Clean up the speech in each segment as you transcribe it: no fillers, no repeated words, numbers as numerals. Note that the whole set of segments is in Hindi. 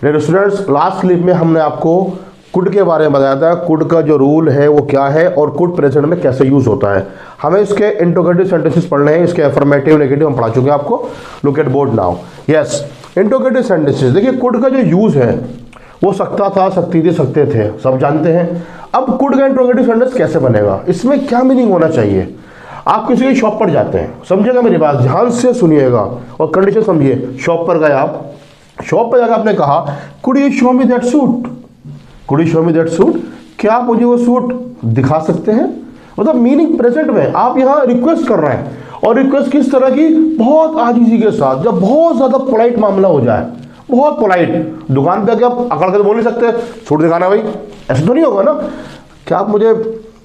डियर स्टूडेंट्स, लास्ट क्लिप में हमने आपको कुड के बारे में बताया था। कुड का जो रूल है वो क्या है और कुड प्रेजेंट में कैसे यूज होता है। हमें इसके इंट्रोगेटिव सेंटेंसेस पढ़ने हैं, इसके अफर्मेटिव नेगेटिव हम पढ़ा चुके हैं आपको। Look at board now. Yes, interrogative sentences. देखिए कुड का जो यूज है वो सकता था, सकती थी, सकते थे, सब जानते हैं। अब कुड का इंट्रोगेटिव सेंटेंस कैसे बनेगा, इसमें क्या मीनिंग होना चाहिए। आप किसी की शॉप पर जाते हैं, समझिएगा मेरी बात, ध्यान से सुनिएगा और कंडीशन समझिए। शॉप पर गए आप, शॉप पर जाकर आपने कहा could you show me that suit, could you show me that suit, क्या आप मुझे वो सूट दिखा सकते हैं। मतलब मीनिंग प्रेजेंट में आप यहाँ रिक्वेस्ट कर रहे हैं, और रिक्वेस्ट किस तरह की, बहुत आजीजी के साथ, जब बहुत ज्यादा पोलाइट मामला हो जाए, बहुत पोलाइट। दुकान पे आप अकड़ कर बोल नहीं सकते सूट दिखाना भाई, ऐसा तो नहीं होगा ना। क्या आप मुझे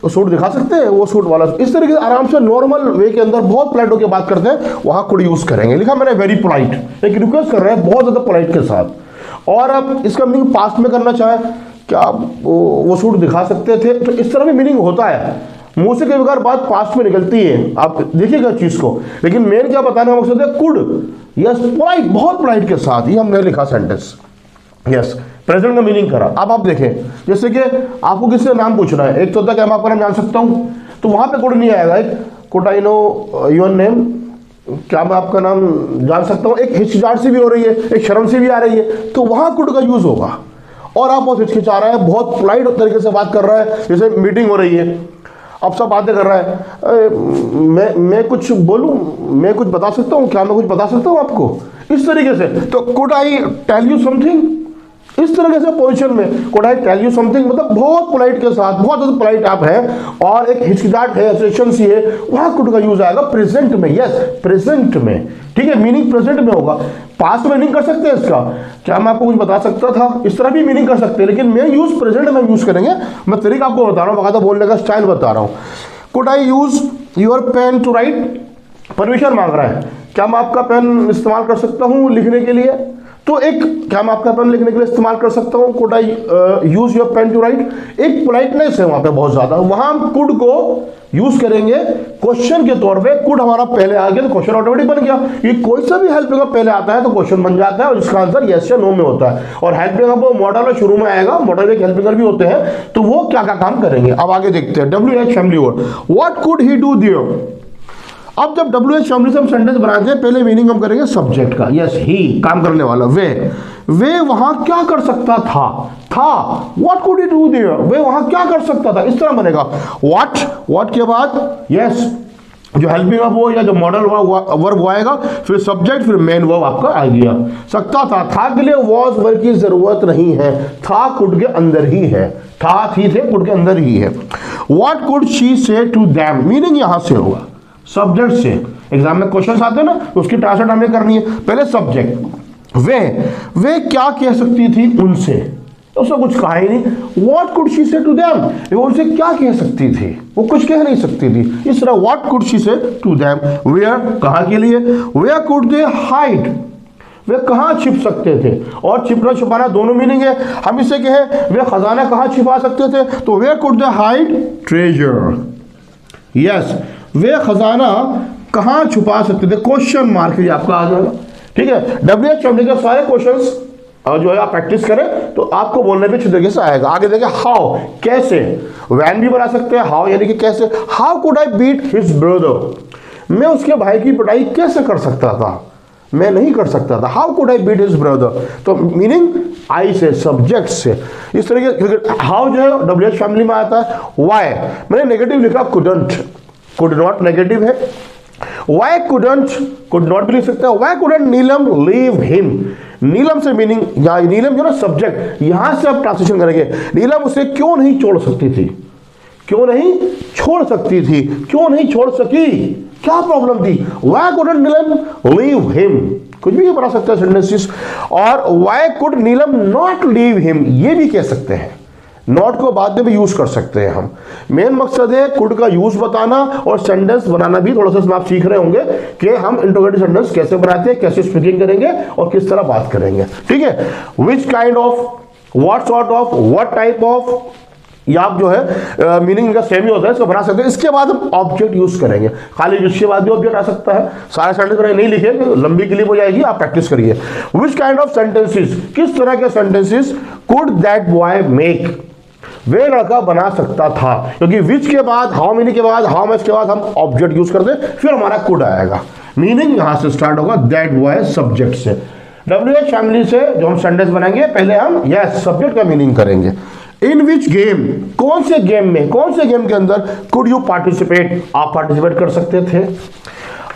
वो सूट दिखा सकते हैं, वो सूट वाला। इस तरीके से आराम से नॉर्मल वे के अंदर बहुत पोलाइट होकर बात करते हैं, वहां कुड यूज करेंगे। लिखा मैंने वेरी पोलाइट, एक रिक्वेस्ट कर रहे हैं बहुत ज्यादा पोलाइट के साथ। और आप इसका मीनिंग पास्ट में करना चाहें, क्या आप वो सूट दिखा सकते थे, तो इस तरह भी मीनिंग होता है। मुंह से कई बार बात पास्ट में निकलती है, आप देखिएगा चीज को। लेकिन मेन क्या बताने का मकसद है, कुड यस पोलाइट, बहुत पोलाइट के साथ, ये हमने लिखा सेंटेंस। यस, प्रेजेंट का मीनिंग करा। अब आप देखें, जैसे कि आपको किसी से नाम पूछना है, एक तो होता है कि मैं आपका नाम जान सकता हूं, तो वहां पे कुड नहीं आएगा। एक could I know your name, क्या मैं आपका नाम जान सकता हूं। एक हिचकिचाहट सी भी हो रही है, एक शर्म सी भी आ रही है, तो वहां कुड का यूज होगा। और आप बहुत हिचकिचा रहा है, बहुत पोलाइट तरीके से बात कर रहा है, जैसे मीटिंग हो रही है, अब सब बातें कर रहा है, मैं कुछ बोलूं, मैं कुछ बता सकता हूं, क्या मैं कुछ बता सकता हूं आपको, इस तरीके से। तो could I tell you something, इस तरह से पोजीशन में could I tell you something, मतलब बहुत पोलाइट के साथ, बहुत ज्यादा पोलाइट आप हैं और एक हिचकिचाहट है, एसोसिएशन सी है, वहां कुड का यूज आएगा प्रेजेंट में। यस, प्रेजेंट में, ठीक है, मीनिंग प्रेजेंट में होगा। पास्ट में नहीं कर सकते इसका, क्या मैं आपको कुछ बता सकता था, इस तरह भी मीनिंग कर सकते हैं, लेकिन मैं यूज प्रेजेंट में यूज करेंगे। मैं तरीका आपको बता रहा हूँ, बकायदा बोलने का स्टाइल बता रहा हूँ। Could I use your pen to write, permission मांग रहा है, क्या मैं आपका पेन इस्तेमाल कर सकता हूँ लिखने के लिए। तो एक, क्या मैं आपका पेन लिखने के लिए इस्तेमाल कर सकता हूँ, could I use your pen to write. एक पोलाइटनेस है वहां पे बहुत ज्यादा, वहां हम कुड को यूज करेंगे क्वेश्चन के तौर पे। कुड हमारा पहले आ गया तो क्वेश्चन ऑटोमेटिक बन गया। ये कोई सा भी हेल्पिंग वर्ब पहले आता है तो क्वेश्चन बन जाता है, और इसका आंसर यस या नो में होता है। और हेल्पिंग वर्ब मॉडल में शुरू में आएगा, मॉडल एक हेल्पिंग वर्ब भी होते हैं, तो वो क्या क्या काम करेंगे। अब आगे देखते हैं। WH family word, what could he do there. अब जब WH फैमिली से हम सेंटेंस बनाते हैं, पहले मीनिंग हम करेंगे सब्जेक्ट का। यस, ही काम करने वाला, वे वहां क्या कर सकता था, what could he do there, वे वहां क्या कर सकता था, इस तरह बनेगा। व्हाट के बाद यस जो हेल्पिंग वर्ब हो या जो मॉडल वर्ब आएगा, फिर सब्जेक्ट, फिर मेन वर्ब आपका आ गया। सकता था के लिए वॉज वर्ब की जरूरत नहीं है, था कुड के अंदर ही है, था थी थे कुड के अंदर ही है। व्हाट कुड शी से टू देम, मीनिंग यहां से होगा सब्जेक्ट से। एग्जाम में क्वेश्चन आते हैं ना, उसकी ट्रांसलेट हमें करनी है। पहले सब्जेक्ट, वे क्या कह सकती थी उनसे, उसने कुछ कहा ही नहीं। व्हाट कुड शी से टू देम, वो उनसे क्या कह सकती थी, वो कुछ कह नहीं सकती थी। इस तरह व्हाट कुड शी से टू देम। वेयर, कहां के लिए। वेयर कुड दे हाइड, वे कहां छिप सकते थे। और छिपना छुपाना दोनों मीनिंग है। हम इसे कहें वे खजाना कहां छिपा सकते थे, तो where could they hide treasure. Yes, वे खजाना कहां छुपा सकते थे, क्वेश्चन मार्क ही आपका आ जाएगा। ठीक है, WH फैमिली के सारे क्वेश्चंस जो है आप प्रैक्टिस करें तो आपको बोलने पे अच्छी तरीके से आएगा। आगे देखें, हाउ, कैसे, वैन भी बना सकते हैं, हाउ यानी कि कैसे। How could I beat his brother, मैं उसके भाई की पिटाई कैसे कर सकता था, मैं नहीं कर सकता था। How could I beat his brother, तो मीनिंग आई से, सब्जेक्ट से। इस तरीके हाउ जो है WH फैमिली में आता है। वाई, मैंने नेगेटिव लिखा, कुडंट, कुड नॉट नेगेटिव है। वाई कुडंट, कुड नॉट भी लिख सकते हैं। वाई कुडंट नीलम लीव हिम, नीलम से मीनिंग, या नीलम जो ना सब्जेक्ट, यहां से आप ट्रांसलेशन करेंगे। नीलम उसे क्यों नहीं छोड़ सकती थी, क्यों नहीं छोड़ सकती थी, क्यों नहीं छोड़ सकी, क्या प्रॉब्लम थी। वाई कुडंट नीलम लीव हिम, कुछ भी बना सकते हैं सेंटेंसेस। और Y could Neelam not leave him, ये भी कह सकते हैं, नॉट को बाद में भी यूज कर सकते हैं हम। मेन मकसद है कुड का यूज बताना, और सेंटेंस बनाना भी थोड़ा सा आप सीख रहे होंगे कि हम इंट्रोगेटिव सेंटेंस कैसे बनाते हैं, कैसे स्पीकिंग करेंगे और किस तरह बात करेंगे। ठीक है, which kind of, what sort of, what type of, या आप जो है मीनिंग इनका सेम ही होता है, इसको बना सकते हैं। इसके बाद हम ऑब्जेक्ट यूज करेंगे, खाली जिसके बाद भी ऑब्जेक्ट आ सकता है। सारे सेंटेंस नहीं लिखे, लंबी क्लिप हो जाएगी, आप प्रैक्टिस करिए। विच काइंड ऑफ सेंटेंसेस, किस तरह के sentences could that boy make, वे लड़का बना सकता था। क्योंकि विच के बाद, हाउ मेनी के बाद, हाउ मच के बाद हम ऑब्जेक्ट यूज करते हैं, फिर हमारा कुड आएगा। मीनिंग यहां से स्टार्ट होगा दैट बॉय सब्जेक्ट से। WH फैमिली से जो हम सेंटेंस बनाएंगे, पहले हम यस सब्जेक्ट का मीनिंग करेंगे। इन विच गेम, कौन से गेम में, कौन से गेम के अंदर कुड यू पार्टिसिपेट, आप पार्टिसिपेट कर सकते थे।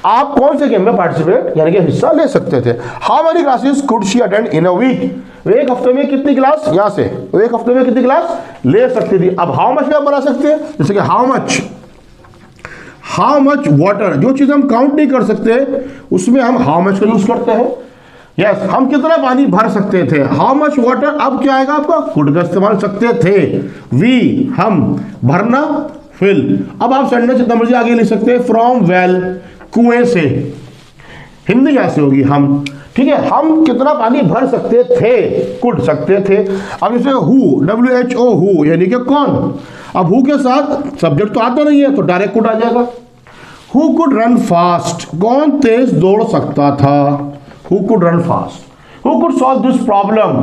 आप कौन से गेम में पार्टिसिपेट यानी कि हिस्सा ले सकते थे। How many classes could she attend in a week, एक हफ्ते में कितनी क्लास, यहां से एक हफ्ते में कितनी क्लास ले सकती थी। अब हाउ मच में आप बना सकते हैं, जैसे कि हाउ मच वाटर, जो चीज हम काउंट नहीं कर सकते उसमें हम हाउ मच का यूज करते हैं। यस हम कितना पानी भर सकते थे, हाउ मच वाटर, अब क्या आएगा आपका कुड का इस्तेमाल सकते थे। वी हम, भरना फिल। अब आप सेंटेंस जितना मर्जी आगे लिख सकते हैं, फ्रॉम वेल, कुएं से, हिंदी कैसे होगी हम, ठीक है। हम कितना पानी भर सकते थे, कुड सकते थे। अब इसे हु, WHO हु यानी कि कौन, अब हु के साथ सब्जेक्ट तो आता नहीं है तो डायरेक्ट कुड आ जाएगा। हु कुड रन फास्ट, कौन तेज दौड़ सकता था। Who could run fast? Who could solve this problem?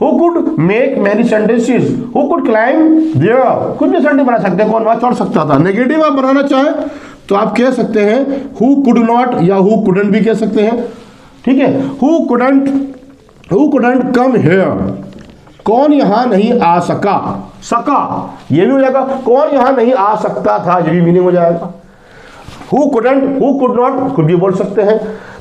Who could make many sentences? Who could climb there? कुछ भी सेंटेंस बना सकते हैं, कौन वहां चढ़ सकता था। नेगेटिव आप बनाना चाहें तो आप कह सकते हैं who could not या who couldn't भी कह सकते हैं, ठीक है। who couldn't come here, कौन यहां नहीं आ सका, ये भी हो जाएगा। कौन यहां नहीं आ सकता था, ये भी मीनिंग हो जाएगा। Who couldn't, who could not, कुछ भी बोल सकते हैं।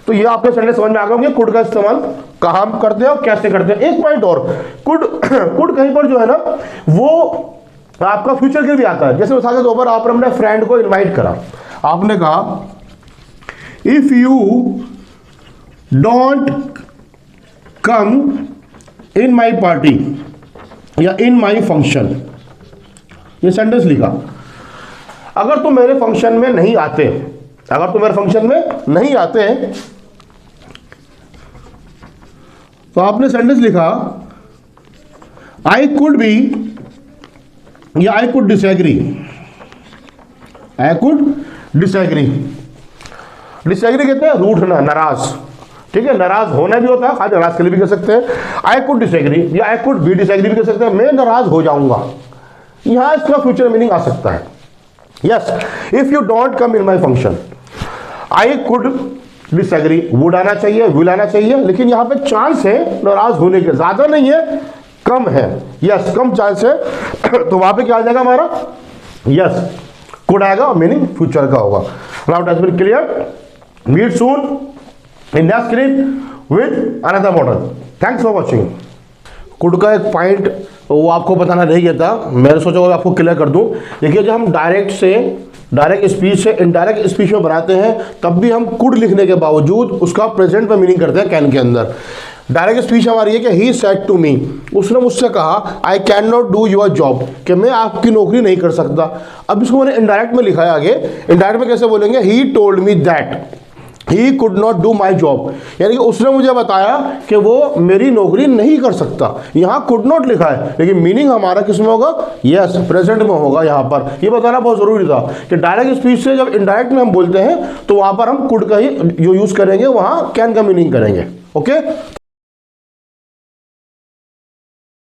तो ये आपके सेंटेंस समझ में आ गए, कुड का इस्तेमाल कहां हम करते हैं और कैसे करते हैं। एक पॉइंट और, कुड कहीं पर जो है ना वो आपका फ्यूचर के भी आता है। जैसे मिसाल के तौर पर आपने अपने फ्रेंड को इनवाइट करा, आपने कहा if you don't come in my party या इन माई फंक्शन, ये सेंटेंस लिखा। अगर तुम मेरे फंक्शन में नहीं आते, अगर तुम मेरे फंक्शन में नहीं आते हैं तो आपने सेंटेंस लिखा आई कुड बी या I could disagree, I could disagree. Disagree कहते हैं रूठना, नाराज, ठीक है। नाराज होना भी होता है, आज नाराज के लिए भी कह सकते हैं आई कुड डिसएग्री या आई कुड बी डिसएग्री भी कह सकते हैं, मैं नाराज हो जाऊंगा। यहां इसका फ्यूचर मीनिंग आ सकता है। Yes if you don't come in my function, I could disagree, would आना चाहिए, विल आना चाहिए, लेकिन यहां पे चांस है नाराज होने के, ज्यादा नहीं है, कम है। यस कम चांस है तो वहां पे क्या आ जाएगा हमारा, यस कुड आएगा, मीनिंग फ्यूचर का होगा। Now it has been clear, meet soon in next clip with another model. Thanks for watching. Could का एक पॉइंट वो आपको बताना रह गया था, मैंने सोचा वो आपको क्लियर कर दूं। देखिए जब हम डायरेक्ट स्पीच से इनडायरेक्ट स्पीच में बनाते हैं तब भी हम कुड लिखने के बावजूद उसका प्रेजेंट में मीनिंग करते हैं कैन के अंदर। डायरेक्ट स्पीच हमारी है कि ही सेड टू मी, उसने मुझसे कहा I can not do your job, कि मैं आपकी नौकरी नहीं कर सकता। अब इसको मैंने इनडायरेक्ट में लिखा है आगे, इनडायरेक्ट में कैसे बोलेंगे, he told me that he could not do my job, यानी कि उसने मुझे बताया कि वो मेरी नौकरी नहीं कर सकता। यहाँ कुड नॉट लिखा है लेकिन मीनिंग हमारा किस में होगा, यस प्रेजेंट में होगा। यहाँ पर ये बताना बहुत जरूरी था कि डायरेक्ट स्पीच से जब इनडायरेक्ट में हम बोलते हैं तो वहां पर हम कुड का ही जो यूज करेंगे, वहां कैन का मीनिंग करेंगे। ओके।